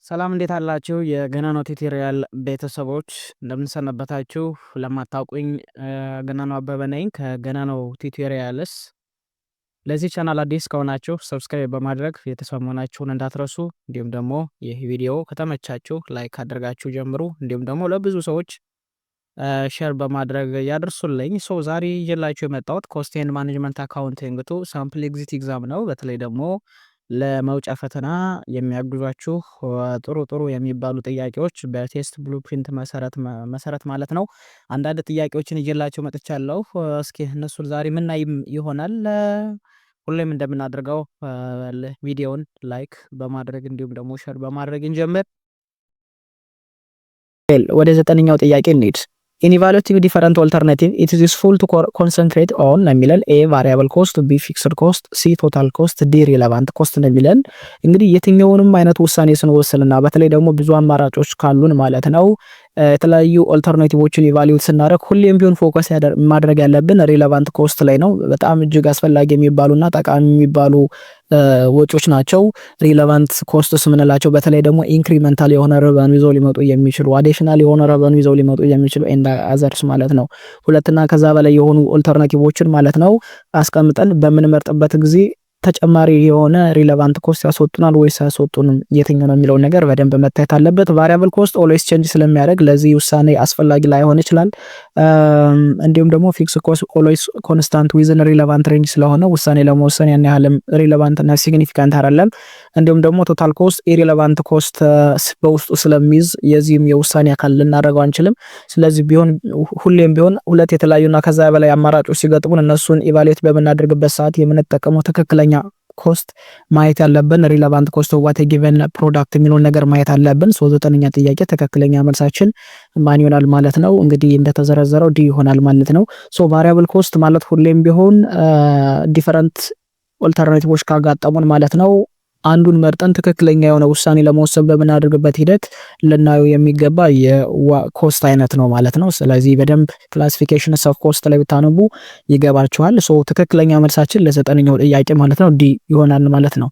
ሰላም እንዴት አላችሁ? የገናናው ቲዩቶሪያል ቤተሰቦች እንደምን ሰነበታችሁ? ለማታውቁኝ ገናናው አበበ ነኝ ከገናናው ቲዩቶሪያልስ። ለዚህ ቻናል አዲስ ከሆናችሁ ሰብስክራይብ በማድረግ ቤተሰብ መሆናችሁን እንዳትረሱ። እንዲሁም ደግሞ ይህ ቪዲዮ ከተመቻችሁ ላይክ አድርጋችሁ ጀምሩ። እንዲሁም ደግሞ ለብዙ ሰዎች ሼር በማድረግ ያደርሱልኝ። ዛሬ ይዤላችሁ የመጣሁት ኮስት ኤንድ ማኔጅመንት አካውንቲንግ ቱ ሳምፕል ኤግዚት ኤግዛም ነው። በተለይ ደግሞ ለመውጫ ፈተና የሚያግዟችሁ ጥሩ የሚባሉ ጥያቄዎች በቴስት ብሉፕሪንት መሰረት ማለት ነው አንዳንድ ጥያቄዎችን ይዤላችሁ መጥቻለሁ። እስኪ እነሱን ዛሬ ምናይ ይሆናል። ሁሌም እንደምናደርገው ቪዲዮውን ላይክ በማድረግ እንዲሁም ደግሞ ሼር በማድረግ እንጀምር። ወደ 9ኛው ጥያቄ እንሂድ። In evaluating different alternative, it is useful to concentrate on የሚለን A variable cost, B fixed cost, C total cost, D relevant cost የሚለን እንግዲህ የትኛውንም አይነት ውሳኔ ስንወስንና በተለይ ደግሞ ብዙ አማራጮች ካሉን ማለት ነው የተለያዩ ኦልተርናቲቮችን ኢቫሉዌት ስናደርግ ሁሌም ቢሆን ፎከስ ማድረግ ያለብን ሪሌቫንት ኮስት ላይ ነው። በጣም እጅግ አስፈላጊ የሚባሉና ጠቃሚ የሚባሉ ወጪዎች ናቸው። ሪሌቫንት ኮስትስ ምንላቸው በተለይ ደግሞ ኢንክሪመንታል የሆነ ረቨኑ ይዘው ሊመጡ የሚችሉ አዲሽናል የሆነ ረቨኑ ይዘው ሊመጡ የሚችሉ ኤንድ አዘርስ ማለት ነው። ሁለትና ከዛ በላይ የሆኑ ኦልተርናቲቮችን ማለት ነው አስቀምጠን በምንመርጥበት ጊዜ ተጨማሪ የሆነ ሪሌቫንት ኮስት ያስወጡናል ወይስ ያስወጡንም የትኛው ነው የሚለው ነገር በደንብ መታየት አለበት። ቫሪያብል ኮስት ኦልዌይስ ቼንጅ ስለሚያደርግ ለዚህ ውሳኔ አስፈላጊ ላይሆን ይችላል። እንዲሁም ደግሞ ፊክስ ኮስት ኦልዌይስ ኮንስታንት ዊዝን ሪሌቫንት ሬንጅ ስለሆነ ውሳኔ ለመወሰን ያን ያህልም ሪሌቫንት እና ሲግኒፊካንት አይደለም። እንዲሁም ደግሞ ቶታል ኮስት ኢሪሌቫንት ኮስት በውስጡ ስለሚይዝ የዚህም የውሳኔ አካል ልናደርገው አንችልም። ስለዚህ ሁሌም ቢሆን ሁለት የተለያዩና ከዛ በላይ አማራጮች ሲገጥሙን እነሱን ኢቫሉዌት በምናደርግበት ሰዓት የምንጠቀመው ትክክለኛ ኮስት ማየት ያለብን ሪሌቫንት ኮስት ኦፍ ዋት ጊቨን ፕሮዳክት የሚለውን ነገር ማየት አለብን። 9ኛ ጥያቄ ትክክለኛ መልሳችን ማን ይሆናል ማለት ነው? እንግዲህ እንደተዘረዘረው ዲ ይሆናል ማለት ነው። ቫሪያብል ኮስት ማለት ሁሌም ቢሆን ዲፈረንት ኦልተርናቲቮች ካጋጠሙን ማለት ነው አንዱን መርጠን ትክክለኛ የሆነ ውሳኔ ለመወሰን በምናደርግበት ሂደት ልናየው የሚገባ የኮስት አይነት ነው ማለት ነው። ስለዚህ በደንብ ክላሲፊኬሽን ኦፍ ኮስት ላይ ብታነቡ ይገባችኋል። ትክክለኛ መልሳችን ለ9ኛው ጥያቄ ማለት ነው ዲ ይሆናል ማለት ነው።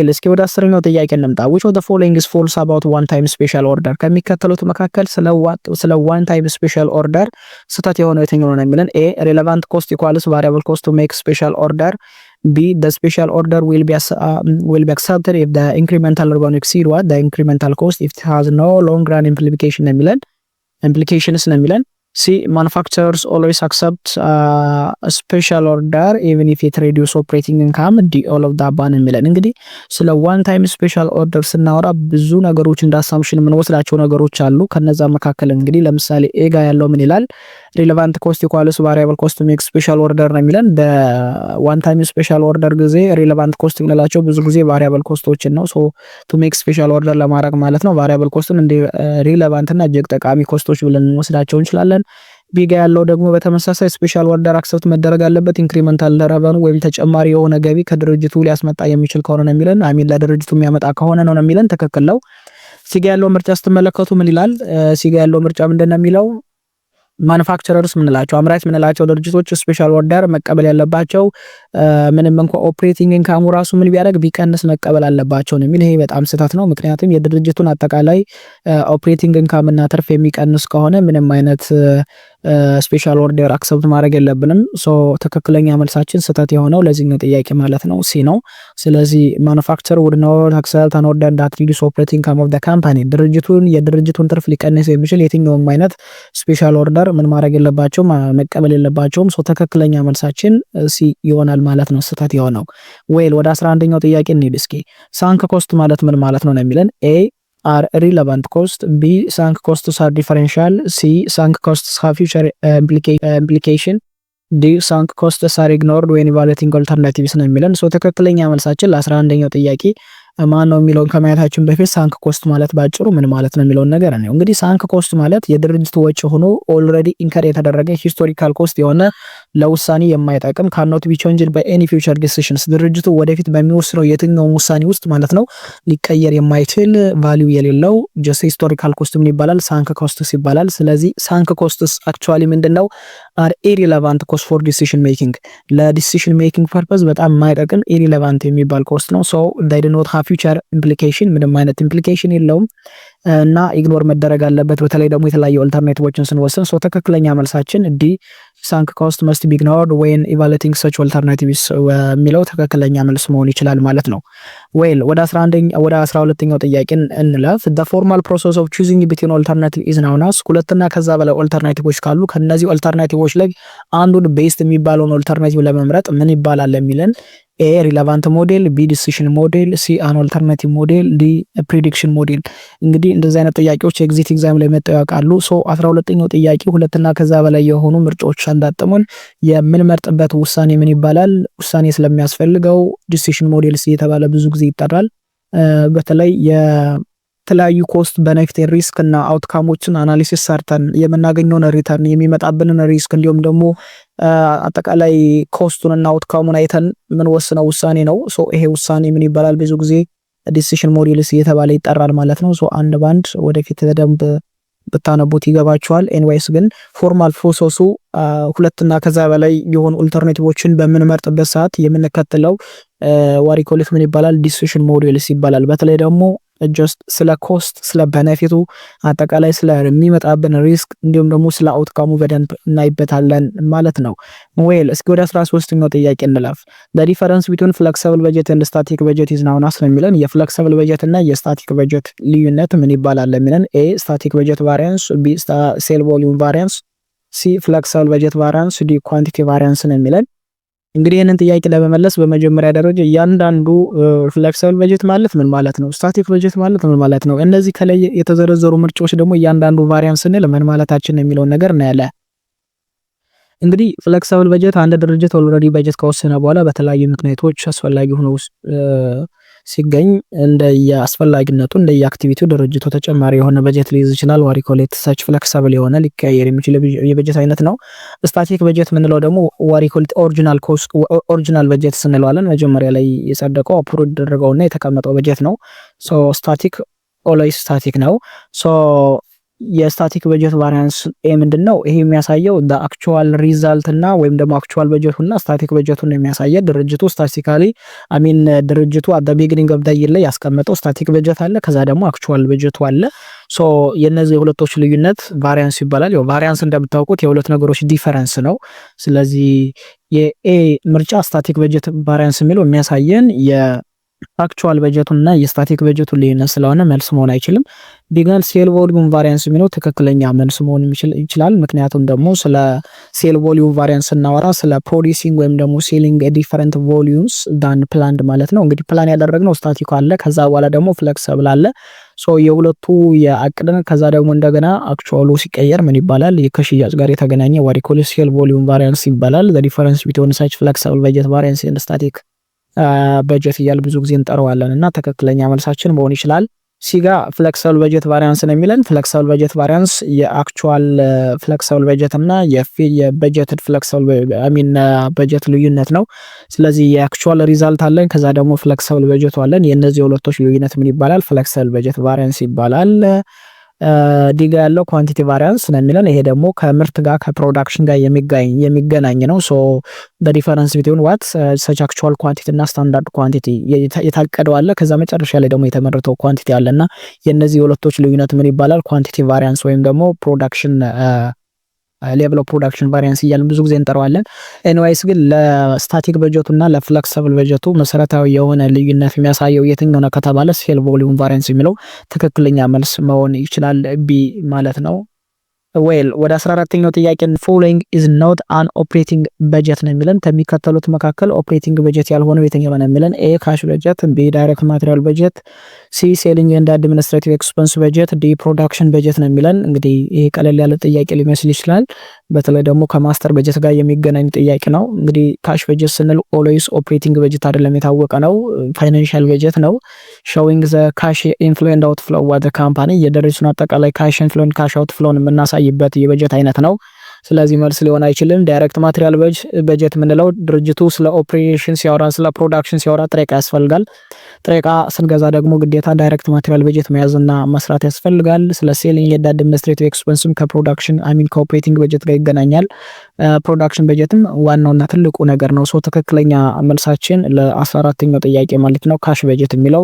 እስኪ ወደ 10ኛው ጥያቄ እንምጣ። which of the following is false about one time special order? ከሚከተሉት መካከል ስለ one time special order ስህተት የሆነው የትኛው ነው የሚለን A relevant cost equals variable cost to make special order. B the special order will be accepted if the incremental revenue exceed what the incremental cost if it has no long run implications ነው የሚለን C manufacturers always accept a special order even if it reduce operating income. D all of the above የሚለን እንግዲህ ስለ one time special order ስናወራ ብዙ ነገሮች እንዳሳምሽን የምንወስዳቸው ነገሮች አሉ። ከነዛ መካከል እንግዲህ ለምሳሌ ኤ ጋር ያለው ምን ይላል? relevant cost equals variable cost to make special order ነው የሚለን። በone time special order ጊዜ relevant cost የምንላቸው ብዙ ጊዜ variable ኮስቶችን ነው። to make special order ለማድረግ ማለት ነው variable ኮስትን እንደ relevant እና እጅግ ጠቃሚ ኮስቶች ብለን እንወስዳቸው እንችላለን። ቢጋ ያለው ደግሞ በተመሳሳይ ስፔሻል ኦርደር አክሰፕት መደረግ አለበት ኢንክሪመንታል ረቨኑ ወይም ተጨማሪ የሆነ ገቢ ከድርጅቱ ሊያስመጣ የሚችል ከሆነ ነው የሚለን። ለድርጅቱ የሚያመጣ ከሆነ ነው የሚለን። ትክክል ነው። ሲጋ ያለው ምርጫ ስትመለከቱ ምን ይላል? ሲጋ ያለው ምርጫ ምንድነው የሚለው? ማኑፋክቸረርስ ምንላቸው አምራች ምንላቸው ድርጅቶች ስፔሻል ኦርደር መቀበል ያለባቸው ምንም እንኳን ኦፕሬቲንግ ኢንካሙ ራሱ ምን ቢያደርግ ቢቀንስ መቀበል አለባቸው ነው የሚል። ይሄ በጣም ስህተት ነው። ምክንያቱም የድርጅቱን አጠቃላይ ኦፕሬቲንግ ኢንካም እና ትርፍ የሚቀንስ ከሆነ ምንም አይነት ስፔሻል ኦርደር አክሰፕት ማድረግ የለብንም። ትክክለኛ መልሳችን ስህተት የሆነው ለዚህኛው ጥያቄ ማለት ነው ሲ ነው። ስለዚህ ማኑፋክቸር would not accept an order that reduce operating income of the company የድርጅቱን ትርፍ ሊቀንስ የሚችል የትኛውም አይነት ስፔሻል ኦርደር ምን ማድረግ የለባቸውም መቀበል የለባቸውም። ተክክለኛ መልሳችን ሲ ይሆናል ማለት ነው ስህተት የሆነው። ወደ 11ኛው ጥያቄ እንሂድ እስኪ። ሳንክ ኮስት ማለት ምን ማለት ነው የሚለን? ኤ are relevant cost, B sunk costs are differential, C sunk costs have future implication, D sunk costs are ignored when evaluating alternatives ነው የሚለን። ትክክለኛ መልሳችን ለ11ኛው ጥያቄ ማን ነው የሚለውን ከማየታችን በፊት ሳንክ ኮስት ማለት ባጭሩ ምን ማለት ነው የሚለውን ነገር ነው። እንግዲህ ሳንክ ኮስት ማለት የድርጅቱ ወጪ ሆኖ ኦልሬዲ ኢንከር የተደረገ ሂስቶሪካል ኮስት የሆነ ለውሳኔ የማይጠቅም cannot be changed by any future decisions ድርጅቱ ወደፊት በሚወስነው የትኛው ውሳኔ ውስጥ ማለት ነው ሊቀየር የማይችል ቫልዩ የሌለው ጀስት ሂስቶሪካል ኮስት ምን ይባላል? ሳንክ ኮስትስ ይባላል። ስለዚህ ሳንክ ኮስትስ አክቹአሊ ምንድነው? አር ኢሪሌቫንት ኮስት ፎር ዲሲሽን ሜኪንግ ለዲሲሽን ሜኪንግ ፐርፐዝ በጣም የማይጠቅም ኢሪሌቫንት የሚባል ኮስት ነው። ሶ ዴይ ዱ ኖት ሃቭ ፊውቸር ኢምፕሊኬሽን ምንም አይነት ኢምፕሊኬሽን የለውም እና ኢግኖር መደረግ አለበት። በተለይ ደግሞ የተለያዩ ኦልተርኔቲቮችን ስንወስን ሶ ትክክለኛ መልሳችን ዲ ሳንክ ኮስት መስት ቢ ኢግኖርድ ዌን ኢቫሉዌቲንግ ሰች ኦልተርናቲቭስ የሚለው ትክክለኛ መልስ መሆን ይችላል ማለት ነው። ዌል ወደ 12ኛው ጥያቄ እንለፍ። the formal process of choosing between alternative is known as ሁለትና ከዛ በላይ ኦልተርናቲቮች ካሉ ከነዚህ ኦልተርናቲቮች ላይ አንዱን ቤስት የሚባለውን ኦልተርናቲቭ ለመምረጥ ምን ይባላል የሚለን ኤ ሪሌቫንት ሞዴል፣ ቢ ዲሲሽን ሞዴል፣ ሲ አን ኦልተርናቲቭ ሞዴል፣ ዲ ፕሪዲክሽን ሞዴል። እንግዲህ እንደዚህ አይነት ጥያቄዎች ኤግዚት ኤግዛም ላይ መጥተው ያውቃሉ። ሶ 12ኛው ጥያቄ ሁለትና ከዛ በላይ የሆኑ ምርጫዎች አንዳጥሙን የምንመርጥበት ውሳኔ ምን ይባላል? ውሳኔ ስለሚያስፈልገው ዲሲሽን ሞዴል ሲ የተባለ ብዙ ጊዜ ይጠራል። በተለይ የተለያዩ ኮስት በኔጌቲቭ ሪስክ እና አውትካሞችን አናሊሲስ ሰርተን የምናገኘውን ሪተርን የሚመጣብንን ሪስክ እንዲሁም ደግሞ አጠቃላይ ኮስቱን እና አውትካሙን አይተን ምን ወስነው ውሳኔ ነው። ሶ ይሄ ውሳኔ ምን ይባላል? ብዙ ጊዜ ዲሲሽን ሞዴልስ እየተባለ ይጠራል ማለት ነው። ሶ አንድ ባንድ ወደፊት በደንብ ብታነቡት ይገባቸዋል። ኤንዌይስ ግን ፎርማል ፕሮሰሱ ሁለትና ከዛ በላይ የሆኑ ኦልተርኔቲቮችን በምንመርጥበት ሰዓት የምንከተለው ዋሪኮሊፍ ምን ይባላል? ዲሲሽን ሞዴልስ ይባላል። በተለይ ደግሞ ጀስት ስለ ኮስት ስለ ቤኔፊቱ አጠቃላይ ስለ የሚመጣብን ሪስክ እንዲሁም ደግሞ ስለ አውትካሙ በደንብ እናይበታለን ማለት ነው። ዌል እስኪ ወደ 13ኛው ጥያቄ እንለፍ። the difference between flexible budget and static budget is known as የሚለን የፍሌክሲብል በጀት እና የስታቲክ በጀት ልዩነት ምን ይባላል የሚለን ኤ ስታቲክ በጀት ቫሪያንስ፣ ቢ ሴል ቮሊዩም ቫሪያንስ፣ ሲ ፍሌክሲብል በጀት ቫሪያንስ፣ ዲ ኳንቲቲ ቫሪያንስ ነው የሚለን። እንግዲህ ይህንን ጥያቄ ለመመለስ በመጀመሪያ ደረጃ እያንዳንዱ ፍሌክሲብል በጀት ማለት ምን ማለት ነው፣ ስታቲክ በጀት ማለት ምን ማለት ነው፣ እነዚህ ከላይ የተዘረዘሩ ምርጫዎች ደግሞ እያንዳንዱ ቫሪያንስ ስንል ምን ማለታችን የሚለውን ነገር እናያለን። እንግዲህ ፍሌክሲብል በጀት አንድ ድርጅት ኦልሬዲ በጀት ከወሰነ በኋላ በተለያዩ ምክንያቶች አስፈላጊ ሆኖ ሲገኝ እንደየአስፈላጊነቱ እንደየአክቲቪቲው ድርጅቱ ተጨማሪ የሆነ በጀት ሊይዝ ይችላል። ዋሪኮሌት ሰች ፍሌክሲብል የሆነ ሊቀያየር የሚችል የበጀት አይነት ነው። ስታቲክ በጀት ምንለው ደግሞ ዋሪኮሌት ኦሪጂናል በጀት ስንለዋለን። መጀመሪያ ላይ የጸደቀው አፕሩቭ የተደረገውና የተቀመጠው በጀት ነው። ሶ ስታቲክ ኦልዌይስ ስታቲክ ነው። ሶ የስታቲክ በጀት ቫሪያንስ ምንድነው? ይሄ የሚያሳየው አክቹዋል ሪዛልት እና ወይም ደግሞ አክቹዋል በጀቱና ስታቲክ በጀቱን የሚያሳየ ድርጅቱ ስታቲካሊ ድርጅቱ አት ዘ ቢጊኒንግ ኦፍ ዘ ይር ላይ ያስቀመጠው ስታቲክ በጀት አለ፣ ከዛ ደግሞ አክቹዋል በጀቱ አለ። ሶ የነዚህ የሁለቶች ልዩነት ቫሪያንስ ይባላል። ያው ቫሪያንስ እንደምታውቁት የሁለት ነገሮች ዲፈረንስ ነው። ስለዚህ የኤ ምርጫ ስታቲክ በጀት ቫሪያንስ የሚለው የሚያሳየን አክቹዋል በጀቱና የስታቲክ በጀቱ ልዩነት ስለሆነ መልስ መሆን አይችልም። ቢጋል ሴል ቮሊዩም ቫሪያንስ የሚለው ትክክለኛ መልስ መሆን ይችላል። ምክንያቱም ደግሞ ስለ ሴል ቮሊዩም ቫሪያንስ ስናወራ ስለ ፕሮዲሲንግ ወይም ደግሞ ሴሊንግ ዲፈረንት ቮሊዩምስ ዳን ፕላንድ ማለት ነው። እንግዲህ ፕላን ያደረግነው ስታቲክ አለ፣ ከዛ በኋላ ደግሞ ፍሌክሲብል አለ። ሶ የሁለቱ የአቅደን ከዛ ደግሞ እንደገና አክቹዋሉ ሲቀየር ምን ይባላል? ከሽያጭ ጋር የተገናኘ ዋሪኮል ሴል ቮሊዩም ቫሪያንስ ይባላል። ዘ ዲፈረንስ ቢትዊን ሰች ፍሌክሲብል በጀት ቫሪያንስ ኤንድ ስታቲክ በጀት እያል ብዙ ጊዜ እንጠራዋለን እና ትክክለኛ መልሳችን መሆን ይችላል። ሲጋ ፍሌክሲብል በጀት ቫሪያንስ ነው የሚለን። ፍሌክሲብል በጀት ቫሪያንስ የአክቹዋል ፍሌክሲብል በጀት እና የበጀትድ ፍሌክሲብል በጀት ልዩነት ነው። ስለዚህ የአክቹዋል ሪዛልት አለን፣ ከዛ ደግሞ ፍሌክሲብል በጀቱ አለን። የእነዚህ የሁለቶች ልዩነት ምን ይባላል? ፍሌክሲብል በጀት ቫሪያንስ ይባላል። ዲጋ ያለው ኳንቲቲ ቫሪያንስ ነው የሚለን። ይሄ ደግሞ ከምርት ጋር ከፕሮዳክሽን ጋር የሚገናኝ ነው። ሶ the difference between what such actual quantity እና ስታንዳርድ ኳንቲቲ የታቀደው አለ፣ ከዛ መጨረሻ ላይ ደግሞ የተመረተው ኳንቲቲ አለና የነዚህ የሁለቶች ልዩነት ምን ይባላል? ኳንቲቲ ቫሪያንስ ወይም ደግሞ ፕሮዳክሽን ሌቭል ኦፍ ፕሮዳክሽን ቫሪያንስ እያልን ብዙ ጊዜ እንጠራዋለን። ኤንዋይስ ግን ለስታቲክ በጀቱ እና ለፍሌክሲብል በጀቱ መሰረታዊ የሆነ ልዩነት የሚያሳየው የትኛው ነው ከተባለ ሴል ቮሊዩም ቫሪያንስ የሚለው ትክክለኛ መልስ መሆን ይችላል፣ ቢ ማለት ነው። ዌል ወደ 14ኛው ጥያቄ ፎሎዊንግ ኢዝ ኖት አን ኦፕሬቲንግ በጀት ነው የሚለን። ከሚከተሉት መካከል ኦፕሬቲንግ በጀት ያልሆነው የትኛው ነው የሚለን? ኤ ካሽ በጀት፣ ቢ ዳይሬክት ማቴሪያል በጀት፣ ሲ ሴሊንግ ኤንድ አድሚኒስትሬቲቭ ኤክስፐንስ በጀት፣ ዲ ፕሮዳክሽን በጀት ነው የሚለን። እንግዲህ ይሄ ቀለል ያለ ጥያቄ ሊመስል ይችላል። በተለይ ደግሞ ከማስተር በጀት ጋር የሚገናኝ ጥያቄ ነው። እንግዲህ ካሽ በጀት ስንል ኦልዌይስ ኦፕሬቲንግ በጀት አይደለም፣ የታወቀ ነው። ፋይናንሻል በጀት ነው። ሾዊንግ ዘ ካሽ ኢንፍሎ ኤንድ አውትፍሎ ኦፍ ዘ ካምፓኒ፣ የድርጅቱን አጠቃላይ ካሽ ኢንፍሎ ኤንድ ካሽ አውትፍሎን የምናሳይበት የበጀት አይነት ነው። ስለዚህ መልስ ሊሆን አይችልም። ዳይሬክት ማቴሪያል በጀት የምንለው ድርጅቱ ስለ ኦፕሬሽን ሲያወራ፣ ስለ ፕሮዳክሽን ሲያወራ ጥሬ ዕቃ ያስፈልጋል። ጥሬ ዕቃ ስንገዛ ደግሞ ግዴታ ዳይሬክት ማቴሪያል በጀት መያዝና መስራት ያስፈልጋል። ስለ ሴሊንግ ኤንድ አድሚኒስትሬቲቭ ኤክስፐንስም ከፕሮዳክሽን ከኦፕሬቲንግ በጀት ጋር ይገናኛል። ፕሮዳክሽን በጀትም ዋናውና ትልቁ ነገር ነው። ትክክለኛ መልሳችን ለ14ኛው ጥያቄ ማለት ነው ካሽ በጀት የሚለው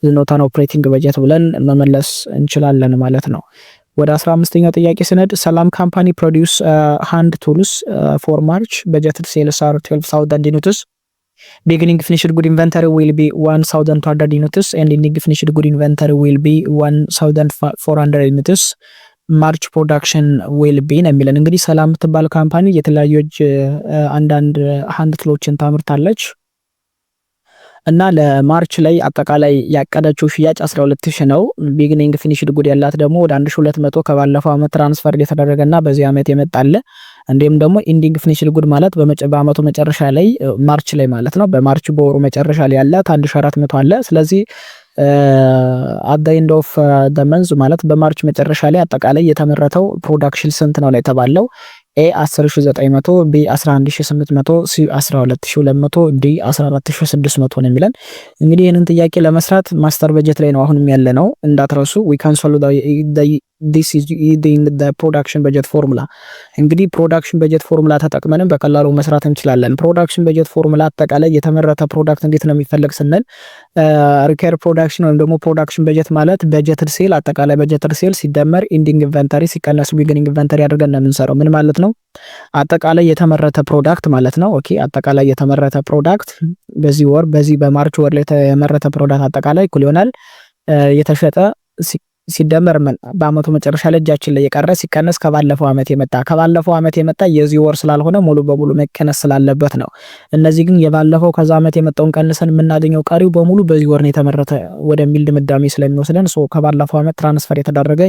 ኖታን ኦፕሬቲንግ በጀት ብለን መመለስ እንችላለን ማለት ነው። ወደ 15ኛው ጥያቄ ስነድ ሰላም ካምፓኒ ፕሮዲውስ ሃንድ ቱልስ ፎር ማርች በጀትድ ሴልስ አር 12000 ዩኒትስ ቢጊኒንግ ፊኒሽድ ጉድ ኢንቨንተሪ ዊል ቢ 1200 ዩኒትስ ኤንድ ኢንዲንግ ፊኒሽድ ጉድ ኢንቨንተሪ ዊል ቢ 1400 ዩኒትስ ማርች ፕሮዳክሽን ዊል ቢ ነው የሚለን። እንግዲህ ሰላም የምትባል ካምፓኒ የተለያዩ አንዳንድ ሃንድ ቱሎችን ታምርታለች እና ለማርች ላይ አጠቃላይ ያቀደችው ሽያጭ 12000 ነው። ቢጊኒንግ ፊኒሽድ ጉድ ያላት ደግሞ ወደ 1200 ከባለፈው አመት ትራንስፈር የተደረገና በዚህ አመት የመጣለ እንዲሁም ደግሞ ኢንዲንግ ፊኒሽድ ጉድ ማለት በአመቱ መጨረሻ ላይ ማርች ላይ ማለት ነው። በማርች በወሩ መጨረሻ ላይ ያላት 1400 አለ። ስለዚህ at the end of the month ማለት በማርች መጨረሻ ላይ አጠቃላይ የተመረተው ፕሮዳክሽን ስንት ነው ላይ ተባለው ኤ 10900 ቢ 11800 ሲ 12200 ዲ 14600 ነው የሚለን። እንግዲህ ይህንን ጥያቄ ለመስራት ማስተር በጀት ላይ ነው አሁንም ያለ ነው እንዳትረሱ። we can solve this is the production budget formula። እንግዲህ ፕሮዳክሽን በጀት ፎርሙላ ተጠቅመንም በቀላሉ መስራት እንችላለን። ፕሮዳክሽን በጀት ፎርሙላ አጠቃላይ የተመረተ ፕሮዳክት እንዴት ነው የሚፈልግ ስንል ሪኬር ፕሮዳክሽን ወይም ደግሞ ፕሮዳክሽን በጀት ማለት በጀትድ ሴል አጠቃላይ በጀትድ ሴል ሲደመር ኢንዲንግ ኢንቨንተሪ ሲቀነስ ቢጊኒንግ ኢንቨንተሪ አድርገን ነው የምንሰራው። ምን ማለት ነው? አጠቃላይ የተመረተ ፕሮዳክት ማለት ነው። ኦኬ አጠቃላይ የተመረተ ፕሮዳክት በዚህ ወር በዚህ በማርች ወር ላይ የተመረተ ፕሮዳክት አጠቃላይ እኩል ይሆናል የተሸጠ ሲደመር ምን በአመቱ መጨረሻ ላይ እጃችን ላይ የቀረ ሲቀነስ ከባለፈው አመት የመጣ የዚህ ወር ስላልሆነ ሙሉ በሙሉ መቀነስ ስላለበት ነው። እነዚህ ግን የባለፈው ከዛ አመት የመጣውን ቀንሰን የምናገኘው ቀሪው በሙሉ በዚህ ወር ነው የተመረተ ወደሚል ድምዳሜ ስለሚወስደን ከባለፈው አመት ትራንስፈር የተደረገ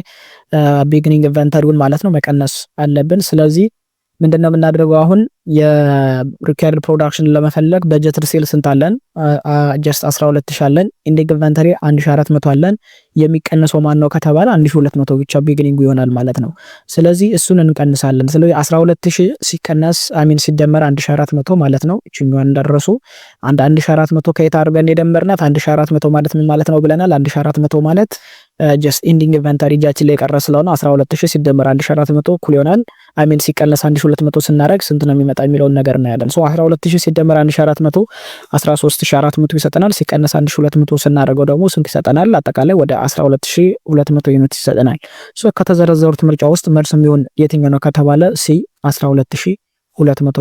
ቢጊኒንግ ኢንቨንተሪውን ማለት ነው መቀነስ አለብን። ስለዚህ ምንድነው የምናደርገው አሁን የሪከርድ ፕሮዳክሽን ለመፈለግ በጀትድ ሴል ስንት አለን? ጀስት 12000 አለን። ኢንዲንግ ኢንቨንተሪ 1400 አለን። የሚቀነሰው ማን ነው ከተባለ 1200 ብቻ ቢጊኒንግ ይሆናል ማለት ነው። ስለዚህ እሱን እንቀንሳለን። ስለዚህ 12000 ሲቀነስ ሲደመር 1400 ማለት ነው። እቺኛው እንደረሱ 1400 ከየት አድርገን የደመርናት 1400 ማለት ምን ማለት ነው ብለናል። 1400 ማለት ጀስት ኢንዲንግ ኢንቨንተሪ እጃችን ላይ የቀረ ስለሆነ 12000 ሲደመር 1400 እኩል ይሆናል ሲቀነስ 1200 ስናደርግ ስንት ነው የሚመጣ የሚለውን ነገር እናያለን። 12000 ሲደመር 1400 13400 ይሰጠናል። ሲቀነስ 1200 ስናደርገው ደግሞ ስንት ይሰጠናል? አጠቃላይ ወደ 12200 ዩኒት ይሰጠናል። ከተዘረዘሩት ምርጫ ውስጥ መልስ የሚሆን የትኛው ነው ከተባለ ሲ 12200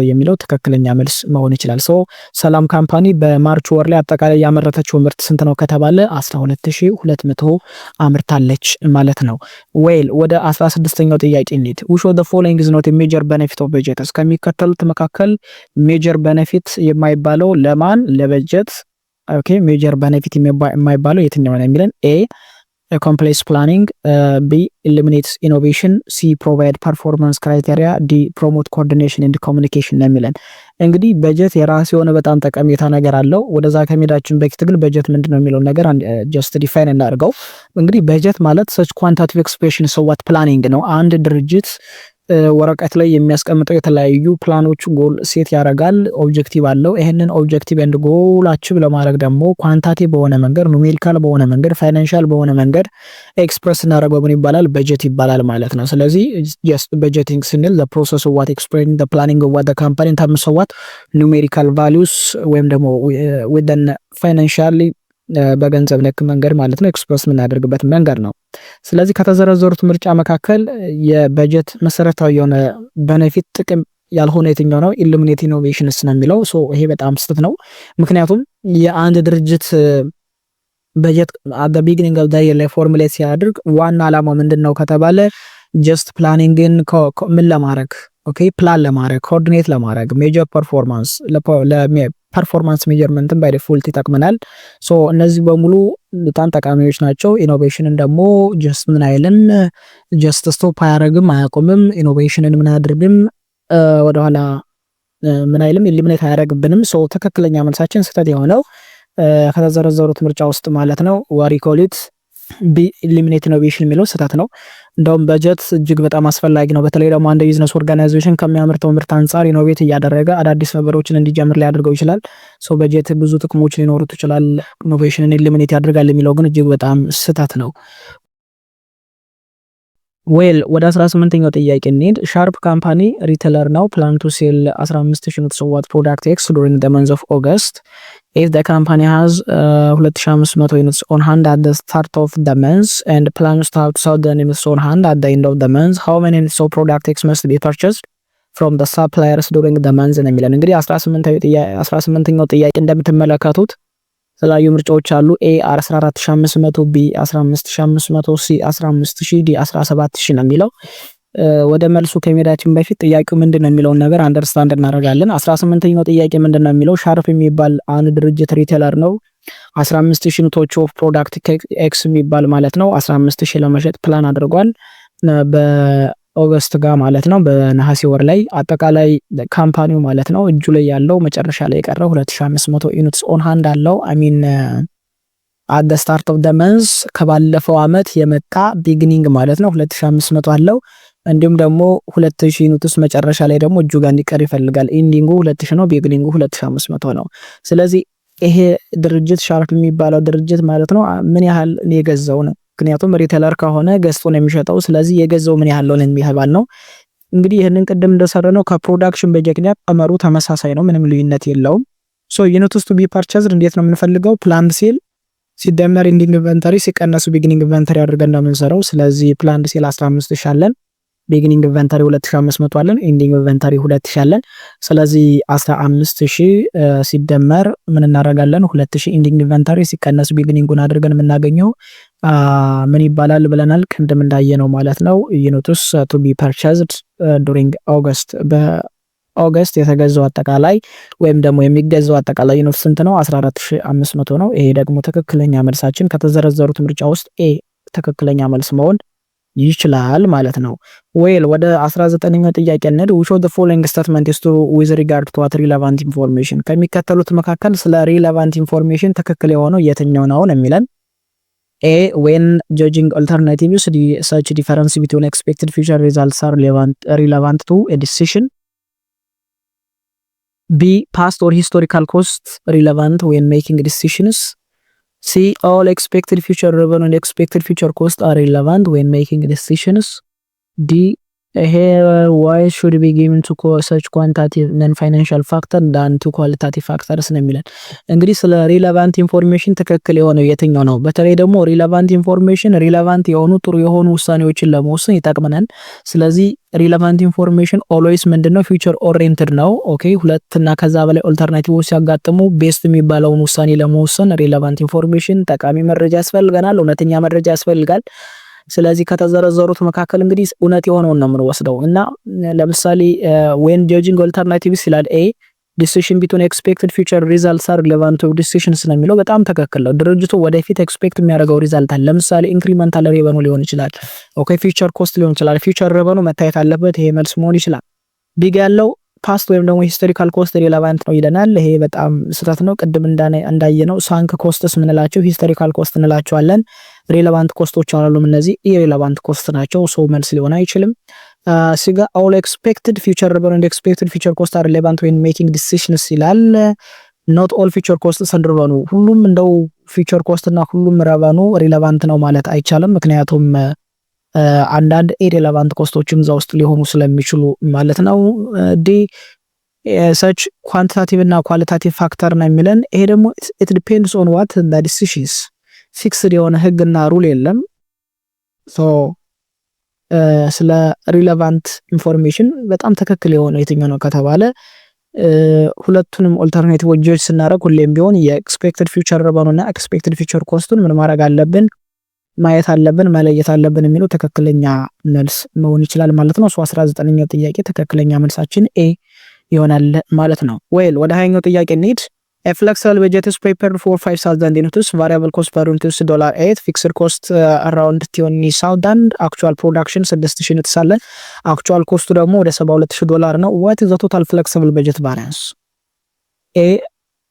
የሚለው ትክክለኛ መልስ መሆን ይችላል። ሰላም ካምፓኒ በማርች ወር ላይ አጠቃላይ ያመረተችው ምርት ስንት ነው ከተባለ 12200 አምርታለች ማለት ነው። ወደ 16ኛው ጥያቄ እንሂድ። which of the following is not a major benefit of budget? ከሚከተሉት መካከል ሜጀር ቤኔፊት የማይባለው ለማን ለበጀት ሜጀር ቤኔፊት የማይባለው የትኛው ነው የሚለን ኤ complex planning, B eliminates innovation, C provide performance criteria, D promote coordination and communication ነው የሚለን። እንግዲህ በጀት የራሱ የሆነ በጣም ጠቀሜታ ነገር አለው። ወደዛ ከመሄዳችን በፊት ግን በጀት ምንድነው የሚለው ነገር just define እናድርገው። እንግዲህ በጀት ማለት such quantitative expression so what planning ነው። አንድ ድርጅት ወረቀት ላይ የሚያስቀምጠው የተለያዩ ፕላኖች ጎል ሴት ያደርጋል። ኦብጀክቲቭ አለው። ይሄንን ኦብጀክቲቭ ኤንድ ጎል አቺቭ ለማድረግ ደግሞ ኳንታቲቭ በሆነ መንገድ ኑሜሪካል በሆነ መንገድ ፋይናንሻል በሆነ መንገድ ኤክስፕረስ እናደርገው ምን ይባላል? በጀት ይባላል ማለት ነው። ስለዚህ just budgeting ስንል the process of what explaining the planning of what the company in terms of what numerical values ወይም ደግሞ within financially በገንዘብ ነክ መንገድ ማለት ነው ኤክስፕረስ የምናደርግበት መንገድ ነው። ስለዚህ ከተዘረዘሩት ምርጫ መካከል የበጀት መሰረታዊ የሆነ ቤኔፊት ጥቅም ያልሆነ የትኛው ነው? ኢሉሚኔት ኢኖቬሽንስ ነው የሚለው። ይሄ በጣም ስህተት ነው። ምክንያቱም የአንድ ድርጅት በጀት at the beginning of the year ላይ ፎርሙሌት ሲያደርግ ዋና ዓላማው ምንድነው ከተባለ ጀስት ፕላኒንግን ምን ለማድረግ ፕላን ለማድረግ ኮኦርዲኔት ለማድረግ ሜጀር ፐርፎርማንስ ፐርፎርማንስ ሜጀርመንትን ባይ ዲፎልት ይጠቅመናል። እነዚህ በሙሉ በጣም ጠቃሚዎች ናቸው። ኢኖቬሽንን ደግሞ ጀስት ምን አይልን ጀስት ስቶፕ አያደርግም አያቆምም። ኢኖቬሽንን ምን አያደርግም ወደኋላ ምን አይልም ኢሊሚኔት አያደርግብንም። ትክክለኛ መልሳችን ስህተት የሆነው ከተዘረዘሩት ምርጫ ውስጥ ማለት ነው ዋሪ ኮሊት ቢ ኢሊሚኔት ኢኖቬሽን የሚለው ስህተት ነው። እንደውም በጀት እጅግ በጣም አስፈላጊ ነው። በተለይ ደግሞ አንድ ቢዝነስ ኦርጋናይዜሽን ከሚያመርተው ምርት አንጻር ኢኖቬት እያደረገ አዳዲስ ነገሮችን እንዲጀምር ሊያደርገው ይችላል። ሶ በጀት ብዙ ጥቅሞች ሊኖሩት ይችላል። ኢኖቬሽንን ኢሊሚኔት ያደርጋል የሚለው ግን እጅግ በጣም ስህተት ነው። ዌል ወደ 18ኛው ጥያቄ እንሂድ። ሻርፕ ካምፓኒ ሪቴለር ነው። ፕላን ቱ ሴል 15000 ዩኒትስ ኦፍ ፕሮዳክት ኤክስ ዱሪንግ ዘ መንዝ ኦፍ ኦገስት if the company has 2500 units on hand at the start of the month and plans to have 1000 units on hand at the end of the month, how many units of product X must be purchased from the suppliers during the month ነው የሚለን። እንግዲህ 18ኛው ጥያቄ እንደምትመለከቱት የተለያዩ ምርጫዎች አሉ። ኤ 14500፣ ቢ 15500፣ ሲ 15000፣ ዲ 17000 ነው የሚለው። ወደ መልሱ ከመሄዳችን በፊት ጥያቄው ምንድነው የሚለውን ነገር አንደርስታንድ እናደርጋለን። 18ኛው ጥያቄ ምንድነው የሚለው ሻርፕ የሚባል አንድ ድርጅት ሪቴለር ነው። 15000 ዩኒቶች ኦፍ ፕሮዳክት ኤክስ የሚባል ማለት ነው 15000 ለመሸጥ ፕላን አድርጓል በኦገስት ጋር ማለት ነው፣ በነሐሴ ወር ላይ። አጠቃላይ ካምፓኒው ማለት ነው እጁ ላይ ያለው መጨረሻ ላይ የቀረው 2500 ዩኒትስ ኦን ሃንድ አለው። አሚን at the start of the month ከባለፈው አመት የመጣ ቢግኒንግ ማለት ነው 2500 አለው። እንዲሁም ደግሞ 2000 ዩኒትስ መጨረሻ ላይ ደግሞ እጁ ጋር እንዲቀር ይፈልጋል። ኢንዲንጉ 2000 ነው፣ ቢግኒንጉ 2500 ነው። ስለዚህ ይሄ ድርጅት ሻርፕ የሚባለው ድርጅት ማለት ነው ምን ያህል የገዛው ነው? ምክንያቱም ሪቴለር ከሆነ ገዝቶ ነው የሚሸጠው። ስለዚህ የገዛው ምን ያህል ነው የሚባል ነው። እንግዲህ ይሄንን ቅድም እንደሰራነው ከፕሮዳክሽን በጀት ጋር ቀመሩ ተመሳሳይ ነው፣ ምንም ልዩነት የለውም። ሶ ዩኒትስ ቱ ቢ ፐርቸዝድ እንዴት ነው የምንፈልገው? ፕላንድ ሴል ሲደመር ኢንዲንግ ኢንቨንተሪ ሲቀነሱ ቢግኒንግ ኢንቨንተሪ አድርገን እንደምንሰራው። ስለዚህ ፕላንድ ሴል 15000 አለን፣ ቢግኒንግ ኢንቨንተሪ 2500 አለን፣ ኢንዲንግ ኢንቨንተሪ 2000 አለን። ስለዚህ 15000 ሲደመር ምን እናደርጋለን? 2000 ኢንዲንግ ኢንቨንተሪ ሲቀነስ ቢግኒንጉን አድርገን የምናገኘው ምን ይባላል ብለናል? ቅድም እንዳየነው ማለት ነው ዩኒትስ ቱ ቢ ፐርቸዝድ ዱሪንግ ኦገስት ኦገስት የተገዛው አጠቃላይ ወይም ደግሞ የሚገዛው አጠቃላይ ዩኒት ስንት ነው? 14500 ነው። ይሄ ደግሞ ትክክለኛ መልሳችን ከተዘረዘሩት ምርጫ ውስጥ ኤ ትክክለኛ መልስ መሆን ይችላል ማለት ነው። ዌል ወደ 19ኛው ጥያቄ እንሂድ። which of the following statement is true with regard to what relevant information? ከሚከተሉት መካከል ስለ relevant information ትክክል የሆነው የትኛው ነው የሚለን። A when judging alternatives such difference between expected future results are relevant to a decision. B past or historical costs relevant when making decisions. C all expected future revenue and expected future costs are relevant when making decisions. D why should be given to such quantitative non-financial factor than to qualitative factors ነው የሚለን። እንግዲህ ስለ ሪሌቫንት ኢንፎርሜሽን ትክክል የሆነው የትኛው ነው? በተለይ ደግሞ ሪሌቫንት ኢንፎርሜሽን ሪሌቫንት የሆኑ ጥሩ የሆኑ ውሳኔዎችን ለመወሰን ይጠቅመናል። ስለዚህ ሪሌቫንት ኢንፎርሜሽን ኦልዌይስ ምንድነው? ፊውቸር ኦሪየንትድ ነው። ኦኬ ሁለት እና ከዛ በላይ ኦልተርናቲቮች ሲያጋጥሙ ቤስት የሚባለውን ውሳኔ ለመወሰን ሪሌቫንት ኢንፎርሜሽን ጠቃሚ መረጃ ያስፈልገናል፣ እውነተኛ መረጃ ያስፈልጋል። ስለዚህ ከተዘረዘሩት መካከል እንግዲህ እውነት የሆነውን ነው የምንወስደው እና ለምሳሌ when judging alternatives ይላል A decision between expected future results are relevant to decisions ነው የሚለው በጣም ትክክል ነው። ድርጅቱ ወደፊት ኤክስፔክት የሚያደርገው ሪዛልት አለ። ለምሳሌ ኢንክሪመንታል ሬቨኑ ሊሆን ይችላል፣ ኦኬ ፊውቸር ኮስት ሊሆን ይችላል። ፊውቸር ሬቨኑ መታየት አለበት፣ ይሄ መልስ መሆን ይችላል። ቢግ ያለው ፓስት ወይም ደግሞ ሂስቶሪካል ኮስት ሪሌቫንት ነው ይለናል። ይሄ በጣም ስህተት ነው። ቅድም እንዳየነው ሳንክ ኮስትስ ምንላቸው ሂስቶሪካል ኮስት እንላቸዋለን። ሪሌቫንት ኮስቶች አሉ፣ እነዚህ ኢሪሌቫንት ኮስት ናቸው። ሶ መልስ ሊሆን አይችልም። ሲጋ all expected future revenue and expected future cost are relevant when making decisions ይላል። not all future costs and revenue ሁሉም እንደው future cost እና ሁሉም revenue ሪሌቫንት ነው ማለት አይቻልም። ምክንያቱም አንዳንድ ኢሪሌቫንት ኮስቶችም እዛ ውስጥ ሊሆኑ ስለሚችሉ ማለት ነው። ዲ such quantitative እና qualitative factor ነው የሚለን። ይሄ ደግሞ it depends on what the decisions ፊክስድ የሆነ ህግና ሩል የለም። ሶ ስለ ሪሌቫንት ኢንፎርሜሽን በጣም ትክክል የሆነ የትኛው ነው ከተባለ ሁለቱንም ኦልተርኔቲቭ ጆጅ ስናደርግ ሁሌም ቢሆን የኤክስፔክትድ ፊውቸር revenue እና ኤክስፔክትድ ፊውቸር ኮስቱን ምን ማድረግ አለብን? ማየት አለብን፣ መለየት አለብን የሚለው ትክክለኛ መልስ መሆን ይችላል ማለት ነው። 19ኛው ጥያቄ ትክክለኛ መልሳችን ኤ ይሆናል ማለት ነው። ዌል ወደ 20ኛው ጥያቄ እንሂድ። A flexible budget is prepared for 5000 units, variable cost per unit is $8, fixed cost around $20,000, actual production 6000 units አለ። actual cost ደግሞ ወደ $72000 ነው። what is the total flexible budget variance? A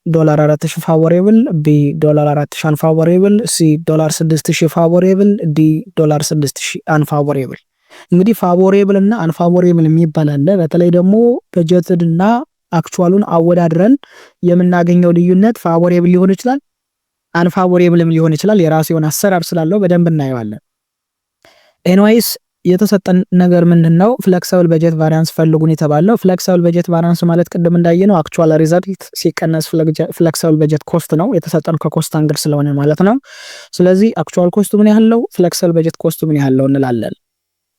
ዶላር 4000 ፋቮሬብል፣ ቢ ዶላር 4000 አንፋቮሬብል፣ ሲ ዶላር 6000 ፋቮሬብል፣ ዲ ዶላር 6000 አንፋቮሬብል። እንግዲህ ፋቮሬብል እና አንፋቮሬብል የሚባል አለ። በተለይ ደግሞ በጀትድ እና አክቹዋሉን አወዳድረን የምናገኘው ልዩነት ፋቮሬብል ሊሆን ይችላል፣ አንፋቮሬብልም ሊሆን ይችላል። የራሱ የሆነ አሰራር ስላለው በደንብ እናየዋለን። ኤንዋይስ የተሰጠን ነገር ምንድነው? ፍሌክሲብል በጀት ቫሪያንስ ፈልጉን የተባለው። ፍሌክሲብል በጀት ቫሪያንስ ማለት ቅድም እንዳየነው አክቹዋል ሪዛልት ሲቀነስ ፍሌክሲብል በጀት ኮስት ነው። የተሰጠን ከኮስት አንግል ስለሆነ ማለት ነው። ስለዚህ አክቹዋል ኮስቱ ምን ያህል ነው፣ ፍሌክሲብል በጀት ኮስቱ ምን ያህል ነው እንላለን።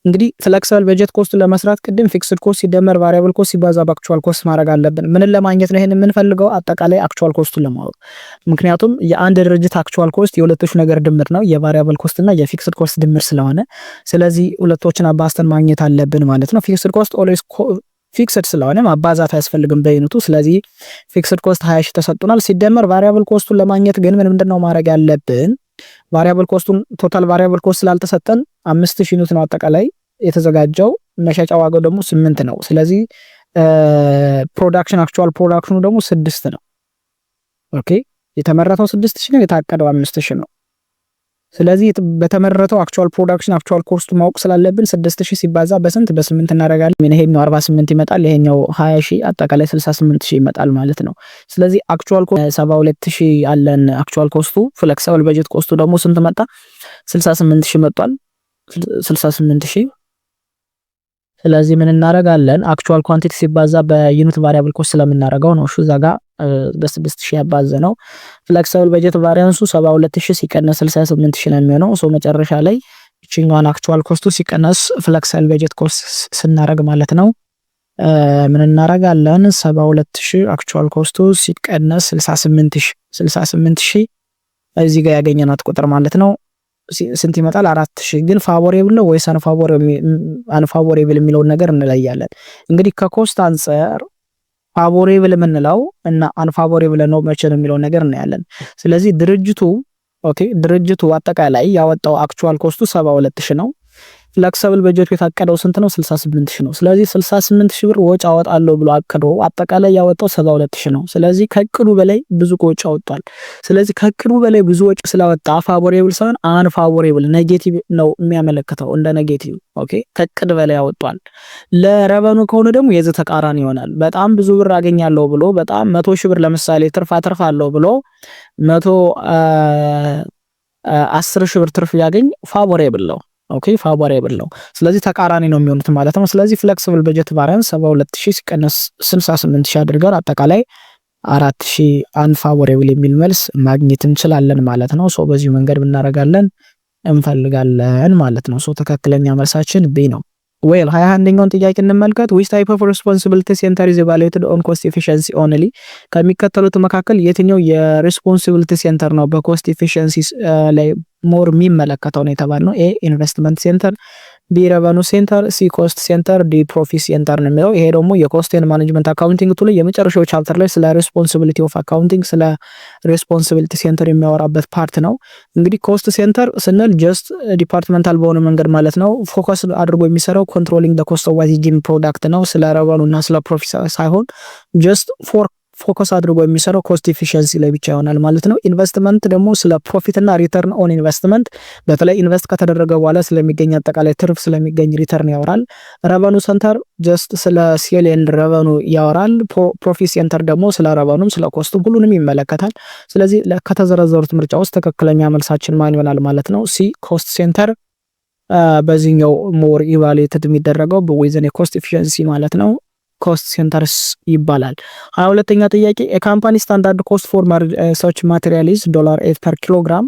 እንግዲህ ፍሌክሲብል በጀት ኮስት ለመስራት ቅድም ፊክስድ ኮስት ሲደመር ቫሪያብል ኮስት ሲባዛ በአክቹዋል ኮስት ማድረግ አለብን። ምንን ለማግኘት ነው ይሄን የምንፈልገው? አጠቃላይ አክቹዋል ኮስቱን ለማወቅ። ምክንያቱም የአንድ ድርጅት አክቹዋል ኮስት የሁለቶች ነገር ድምር ነው፣ የቫሪያብል ኮስት እና የፊክስድ ኮስት ድምር ስለሆነ ስለዚህ ሁለቶችን አባዝተን ማግኘት አለብን ማለት ነው። ፊክስድ ኮስት ኦልዌይስ ፊክስድ ስለሆነ ማባዛት አያስፈልግም በዩኒቱ። ስለዚህ ፊክስድ ኮስት 20 ሺህ ተሰጥቷል። ሲደመር ቫሪያብል ኮስቱን ለማግኘት ግን ምንድነው ማድረግ ያለብን? ቫሪያብል ኮስቱን ቶታል ቫሪያብል ኮስት ስላልተሰጠን 5000 ዩኒት ነው አጠቃላይ የተዘጋጀው። መሸጫ ዋጋው ደግሞ 8 ነው። ስለዚህ ፕሮዳክሽን አክቹዋል ፕሮዳክሽኑ ደግሞ 6 ነው። ኦኬ የተመረተው 6000 ነው፣ የታቀደው 5000 ነው። ስለዚህ በተመረተው አክቹዋል ፕሮዳክሽን አክቹዋል ኮስቱ ማወቅ ስላለብን 6000 ሲባዛ በስንት በ8 እናደርጋለን። ይሄኛው 48 ይመጣል፣ ይሄኛው 20000 አጠቃላይ 68000 ይመጣል ማለት ነው። ስለዚህ አክቹዋል ኮስት 72000 አለን አክቹዋል ኮስቱ። ፍሌክሲብል በጀት ኮስቱ ደግሞ ስንት መጣ? 68000 መጥቷል። 68000 ስለዚህ ምን እናደርጋለን? አክቹዋል ኳንቲቲ ሲባዛ በዩኒት ቫሪያብል ኮስት ስለምናደርገው ነው። እሺ እዛ ጋር በ6000 ያባዘ ነው። ፍሌክሲብል በጀት ቫሪያንሱ 72000 ሲቀነስ 68000 ነው የሚሆነው። ሶ መጨረሻ ላይ እቺኛዋን አክቹዋል ኮስቱ ሲቀነስ ፍሌክሲብል በጀት ኮስት ስናደርግ ማለት ነው ምን እናደርጋለን? 72000 አክቹዋል ኮስቱ ሲቀነስ 68000 እዚህ ጋር ያገኘናት ቁጥር ማለት ነው ስንት ይመጣል? 4000። ግን ፋቮሬብል ነው ወይስ አንፋቮሬብል የሚለውን ነገር እንለያለን። እንግዲህ ከኮስት አንፃር ፋቮሬብል የምንለው እና አንፋቮሬብል ነው መቼ ነው የሚለውን ነገር እናያለን። ስለዚህ ድርጅቱ አጠቃላይ ያወጣው አክቹዋል ኮስቱ 72000 ነው። ፍሌክሲብል በጀቱ የታቀደው ስንት ነው? 68000 ነው። ስለዚህ 68000 ብር ወጪ አወጣለሁ ብሎ አቅዶ አጠቃላይ ያወጣው 72000 ነው። ስለዚህ ከእቅዱ በላይ ብዙ ወጪ አወጣል። ስለዚህ ከእቅዱ በላይ ብዙ ወጪ ስላወጣ ፋቮሬብል ሳይሆን አንፋቮሬብል ኔጌቲቭ ነው የሚያመለክተው፣ እንደ ኔጌቲቭ። ኦኬ ከእቅድ በላይ ያወጣል። ለረቨኑ ከሆነ ደግሞ የዚህ ተቃራኒ ይሆናል። በጣም ብዙ ብር አገኛለሁ ብሎ በጣም 100,000 ብር ለምሳሌ ትርፍ አተርፋለሁ ብሎ 110,000 ብር ትርፍ ያገኝ ፋቮሬብል ነው። ኦኬ ፋቮሬብል ነው። ስለዚህ ተቃራኒ ነው የሚሆኑት ማለት ነው። ስለዚህ ፍሌክሲብል በጀት ቫሪያንስ 72000 ሲቀነስ 68000 አድርገን አጠቃላይ 4000 አንፋቮሬብል የሚል መልስ ማግኘት እንችላለን ማለት ነው። ሶ በዚህ መንገድ እናደርጋለን እንፈልጋለን ማለት ነው። ሶ ትክክለኛ መልሳችን ቢ ነው። ዌል 21ኛውን ጥያቄ እንመልከት። which type of responsibility center is evaluated on cost efficiency only? ከሚከተሉት መካከል የትኛው የሪስፖንሲቢሊቲ ሴንተር ነው በኮስት ኤፊሺየንሲ ላይ ሞር የሚመለከተው ነው የተባልነው? ኤ ኢንቨስትመንት ሴንተር፣ ቢ ረቨኑ ሴንተር፣ ሲ ኮስት ሴንተር፣ ዲ ፕሮፊት ሴንተር ነው የሚለው። ይሄ ደግሞ የኮስት ኤንድ ማኔጅመንት አካውንቲንግ ቱ ላይ የመጨረሻው ቻፕተር ላይ ስለ ሪስፖንሲቢሊቲ ኦፍ አካውንቲንግ ስለ ሪስፖንሲቢሊቲ ሴንተር የሚያወራበት ፓርት ነው። እንግዲህ ኮስት ሴንተር ስንል ጀስት ዲፓርትመንታል በሆነ መንገድ ማለት ነው ፎከስ አድርጎ የሚሰራው ኮንትሮሊንግ ዘ ኮስት ኦፍ ዋት ኢዝ ፕሮዳክት ነው። ስለ ረቨኑ እና ስለ ፕሮፊት ሳይሆን ጀስት ፎከስ አድርጎ የሚሰራው ኮስት ኤፊሺየንሲ ላይ ብቻ ይሆናል ማለት ነው። ኢንቨስትመንት ደግሞ ስለ ፕሮፊት እና ሪተርን ኦን ኢንቨስትመንት በተለይ ኢንቨስት ከተደረገ በኋላ ስለሚገኝ አጠቃላይ ትርፍ ስለሚገኝ ሪተርን ያወራል። ረቨኑ ሴንተር ጀስት ስለ ሴል ኤንድ ረቨኑ ያወራል። ፕሮፊት ሴንተር ደግሞ ስለ ረቨኑም ስለ ኮስቱ ሁሉንም ይመለከታል። ስለዚህ ከተዘረዘሩት ምርጫ ውስጥ ትክክለኛ መልሳችን ማን ይሆናል ማለት ነው? ሲ ኮስት ሴንተር በዚህኛው ሞር ኢቫሉዌትድ የሚደረገው በዌዘን የኮስት ኤፊሺየንሲ ማለት ነው ኮስት ሴንተርስ ይባላል። 22ኛ ጥያቄ የካምፓኒ ስታንዳርድ ኮስት ፎር ሰች ማቴሪያል ኢዝ $8 per kilogram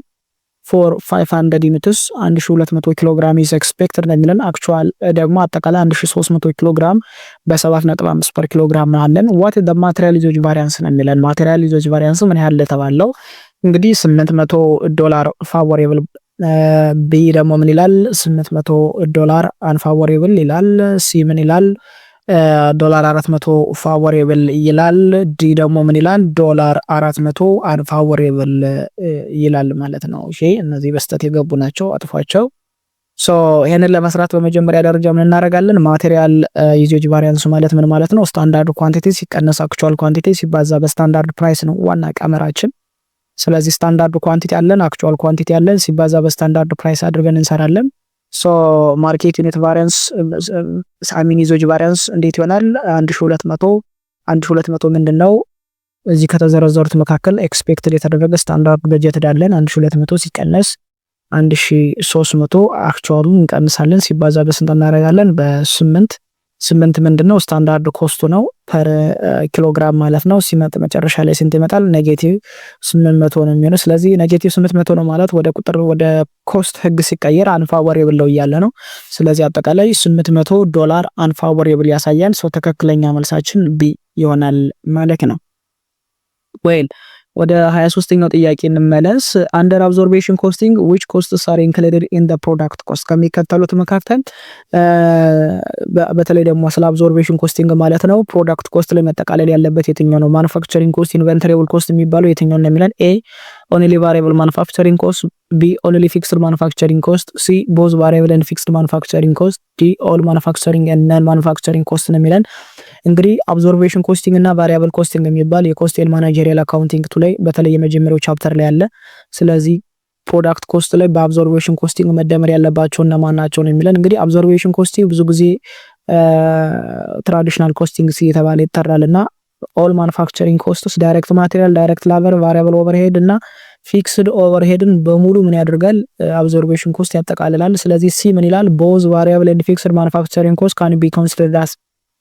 for 500 ዩኒትስ 1200 ኪሎግራም ኢዝ ኤክስፔክትድ ነው የሚለን። አክቹዋል ደግሞ አጠቃላይ 1300 ኪሎግራም በ7.5 per kilogram አለን። what the material usage variance ነው የሚለን። ማቴሪያል ዩዜጅ ቫሪያንስ ምን ያህል ተባለው? እንግዲህ $800 ፋቮሬብል፣ ቢ ደግሞ ምን ይላል? $800 አንፋቮሬብል ይላል። ሲ ምን ይላል? $400 ፋቮሬብል ይላል። ዲ ደግሞ ምን ይላል? $400 አንፋቮሬብል ይላል ማለት ነው። እሺ እነዚህ በስተት የገቡ ናቸው፣ አጥፏቸው። ሶ ይሄንን ለመስራት በመጀመሪያ ደረጃ ምን እናደርጋለን? ማቴሪያል ዩዜጅ ቫሪያንስ ማለት ምን ማለት ነው? ስታንዳርድ ኳንቲቲ ሲቀነስ አክቹዋል ኳንቲቲ ሲባዛ በስታንዳርድ ፕራይስ ነው ዋና ቀመራችን። ስለዚህ ስታንዳርድ ኳንቲቲ አለን፣ አክቹዋል ኳንቲቲ አለን፣ ሲባዛ በስታንዳርድ ፕራይስ አድርገን እንሰራለን። ሶ ማርኬት ዩኒት ቫሪያንስ አሚን ዩዜጅ ቫሪያንስ እንዴት ይሆናል? 1200 ምንድነው? እዚህ ከተዘረዘሩት መካከል ኤክስፔክትድ የተደረገ ስታንዳርድ በጀት ዳለን 1200 ሲቀነስ 1300 አክቹዋሉን እንቀንሳለን ሲባዛ በስንት እናደርጋለን? በ8 ምንድነው? ስታንዳርድ ኮስቱ ነው ፐር ኪሎግራም ማለት ነው። ሲመጥ መጨረሻ ላይ ስንት ይመጣል? ኔጌቲቭ 800 ነው የሚሆነው። ስለዚህ ኔጌቲቭ 800 ነው ማለት ወደ ቁጥር ወደ ኮስት ህግ ሲቀየር አንፋወሬብል ነው እያለ ነው። ስለዚህ አጠቃላይ $800 አንፋወሬብል ያሳያል። ሰው ትክክለኛ መልሳችን ቢ ይሆናል ማለት ነው። ዌል ወደ 23ኛው ጥያቄ እንመለስ። አንደር አብዞርቤሽን ኮስቲንግ which costs are included in the product cost ከሚከተሉት መካከል በተለይ ደግሞ ስለ አብዞርቤሽን ኮስቲንግ ማለት ነው ፕሮዳክት ኮስት ላይ መጠቃለል ያለበት የትኛው ነው? ማኑፋክቸሪንግ ኮስት፣ ኢንቨንተሪብል ኮስት የሚባለው የትኛው ነው የሚለን? ኤ only variable manufacturing cost፣ ቢ only fixed manufacturing cost፣ ሲ both variable and fixed manufacturing cost፣ ዲ all manufacturing and non manufacturing cost ነው የሚለን። እንግዲህ አብዞርቤሽን ኮስቲንግ እና ቫሪያብል ኮስቲንግ የሚባል የኮስት ኤንድ ማኔጀሪያል አካውንቲንግ ቱ ላይ በተለይ የመጀመሪያው ቻፕተር ላይ አለ። ስለዚህ ፕሮዳክት ኮስት ላይ በአብዞርቤሽን ኮስቲንግ መደመር ያለባቸው እና ማናቸው ነው የሚለን። እንግዲህ አብዞርቤሽን ኮስቲንግ ብዙ ጊዜ ትራዲሽናል ኮስቲንግ እየተባለ ይጠራልና ኦል ማኑፋክቸሪንግ ኮስትስ ዳይሬክት ማቴሪያል፣ ዳይሬክት ላበር፣ ቫሪያብል ኦቨርሄድ እና ፊክስድ ኦቨርሄድን በሙሉ ምን ያደርጋል? አብዞርቤሽን ኮስት ያጠቃልላል። ስለዚህ ሲ ምን ይላል? ቦዝ ቫሪያብል ኤንድ ፊክስድ ማኑፋክቸሪንግ ኮስት ካን ቢ ኮንሲደርድ አስ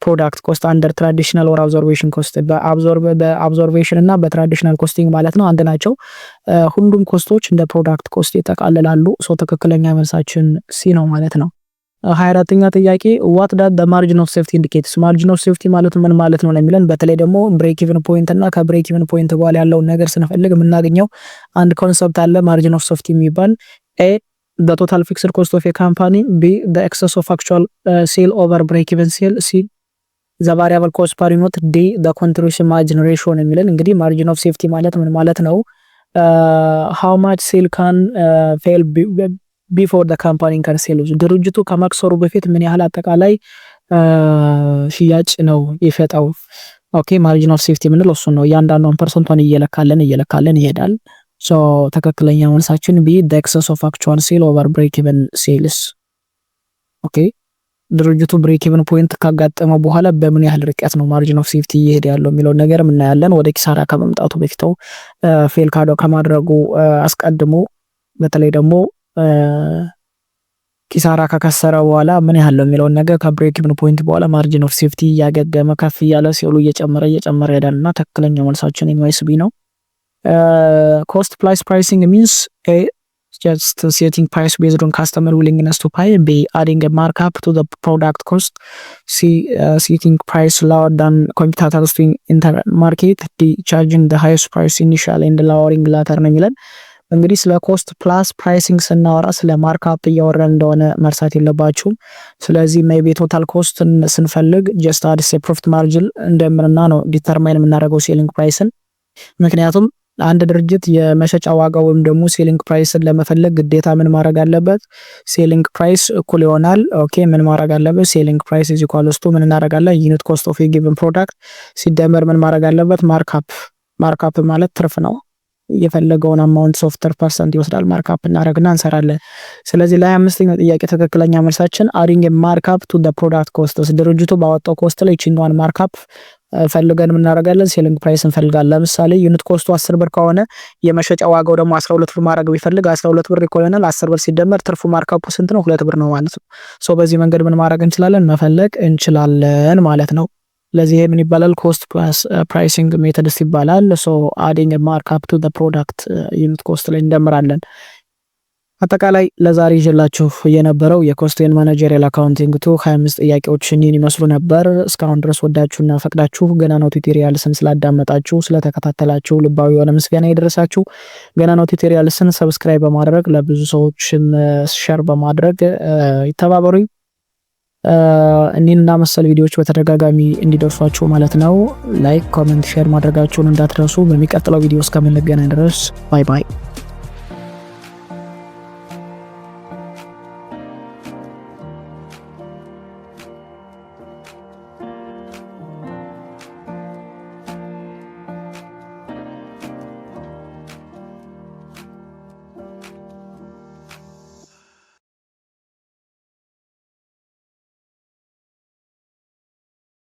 ፕሮዳክት ኮስት አንደር ትራዲሽናል ኦር አብዞርቤሽን ኮስት። በአብዞርቤሽን እና በትራዲሽናል ኮስቲንግ ማለት ነው አንድ ናቸው። ሁሉም ኮስቶች እንደ ፕሮዳክት ኮስት ይጠቃልላሉ። ሶ ትክክለኛ መልሳችን ሲ ነው ማለት ነው። 24ኛ ጥያቄ what does the margin of safety indicates? ማርጂን ኦፍ ሴፍቲ ማለት ምን ማለት ነው የሚለን በተለይ ደግሞ ብሬክ ኢቭን ፖይንት እና ከብሬክ ኢቭን ፖይንት በኋላ ያለውን ነገር ስንፈልግ የምናገኘው አንድ ኮንሰፕት አለ ማርጂን ኦፍ ሴፍቲ የሚባል። ኤ the total fixed cost of a company፣ ቢ the excess of actual sale over break even sale፣ ሲ the variable cost per unit፣ ዲ the contribution margin ratio ነው የሚለን። እንግዲህ ማርጂን ኦፍ ሴፍቲ ማለት ምን ማለት ነው? how much sale can fail ቢፎር ደ ካምፓኒ ካን ሴል፣ ድርጅቱ ከመክሰሩ በፊት ምን ያህል አጠቃላይ ሽያጭ ነው ይፈጣው። ኦኬ ማርጂን ኦፍ ሴፍቲ የምንለው እሱ ነው። እያንዳንዱን ፐርሰንቷን እየለካለን ይሄዳል። ሶ ትክክለኛ መልሳችን ቢ the excess of actual sale over break even sales። ኦኬ ድርጅቱ ብሬክ ኢቭን ፖይንት ካጋጠመው በኋላ በምን ያህል ርቀት ነው ማርጂን ኦፍ ሴፍቲ እየሄደ ያለው የሚለው ነገር እናያለን። ወደ ኪሳራ ከመምጣቱ በፊት ፌል ከማድረጉ አስቀድሞ በተለይ ደግሞ ኪሳራ ከከሰረ በኋላ ምን ያህል ነው የሚለውን ነገር ከብሬክ ኢቭን ፖይንት በኋላ ማርጂን ኦፍ ሴፍቲ እያገገመ ከፍ እያለ ሲሉ እየጨመረ ይሄዳልና ትክክለኛው መልሳችን ኤምኤስ ቢ ነው። ኮስት ፕላስ ፕራይሲንግ ሚንስ ኤ just setting price based on customer willingness to pay፣ b adding a markup to the product cost፣ c setting price lower than competitors in the market፣ d charging the highest price initially and lowering later ነው የሚለን። እንግዲህ ስለ ኮስት ፕላስ ፕራይሲንግ ስናወራ ስለ ማርክአፕ እያወራን እንደሆነ መርሳት የለባችሁም። ስለዚህ ሜቢ ቶታል ኮስትን ስንፈልግ ጀስት አዲስ የፕሮፊት ማርጂን እንደምንና ነው ዲተርማይን የምናደርገው ሴሊንግ ፕራይስን። ምክንያቱም አንድ ድርጅት የመሸጫ ዋጋ ወይም ደግሞ ሴሊንግ ፕራይስን ለመፈለግ ግዴታ ምን ማድረግ አለበት? ሴሊንግ ፕራይስ እኩል ይሆናል። ኦኬ ምን ማድረግ አለበት? ሴሊንግ ፕራይስ ኢዝ ኢኳልስ ቱ ምን እናደርጋለን? ዩኒት ኮስት ኦፍ ኤ ጊቨን ፕሮዳክት ሲደመር ምን ማድረግ አለበት? ማርክአፕ ማለት ትርፍ ነው። የፈለገውን አማውንት ሶፍትዌር ፐርሰንት ይወስዳል። ማርክአፕ እናደርግና እንሰራለን። ስለዚህ ላይ 25ኛው ጥያቄ ትክክለኛ መልሳችን አዲንግ ማርክአፕ ቱ ዘ ፕሮዳክት ኮስትስ፣ ድርጅቱ ባወጣው ኮስት ላይ ቺንዋን ማርክአፕ ፈልገን ምን እናደርጋለን? ሴሊንግ ፕራይስ እንፈልጋለን። ለምሳሌ ዩኒት ኮስቱ 10 ብር ከሆነ የመሸጫ ዋጋው ደግሞ 12 ብር ማድረግ ቢፈልግ 12 ብር ይኮነናል። 10 ብር ሲደመር ትርፉ ማርክአፑ ስንት ነው? 2 ብር ነው ማለት ነው። ሶ በዚህ መንገድ ምን ማድረግ እንችላለን? መፈለግ እንችላለን ማለት ነው። ለዚህ ምን ይባላል? ኮስት ፕላስ ፕራይሲንግ ሜተድስ ይባላል። ሶ አዲንግ ማርክአፕ ቱ ዘ ፕሮዳክት ዩኒት ኮስት ላይ እንደምራለን። አጠቃላይ ለዛሬ ይዤላችሁ የነበረው የኮስት ኤንድ ማኔጀሪያል አካውንቲንግ 25 ጥያቄዎችን ይመስሉ ነበር። እስካሁን ድረስ ወዳችሁና ፈቅዳችሁ ገናናው ቱቶሪያልስን ስላዳመጣችሁ ስለተከታተላችሁ ልባዊ የሆነ ምስጋና ይድረሳችሁ። ገናናው ቱቶሪያልስን ሰብስክራይብ በማድረግ ለብዙ ሰዎች ሼር በማድረግ ይተባበሩኝ። እኔና መሰል ቪዲዮዎች በተደጋጋሚ እንዲደርሷችሁ ማለት ነው። ላይክ፣ ኮሜንት፣ ሼር ማድረጋችሁን እንዳትረሱ። በሚቀጥለው ቪዲዮ እስከምንገናኝ ድረስ ባይ ባይ።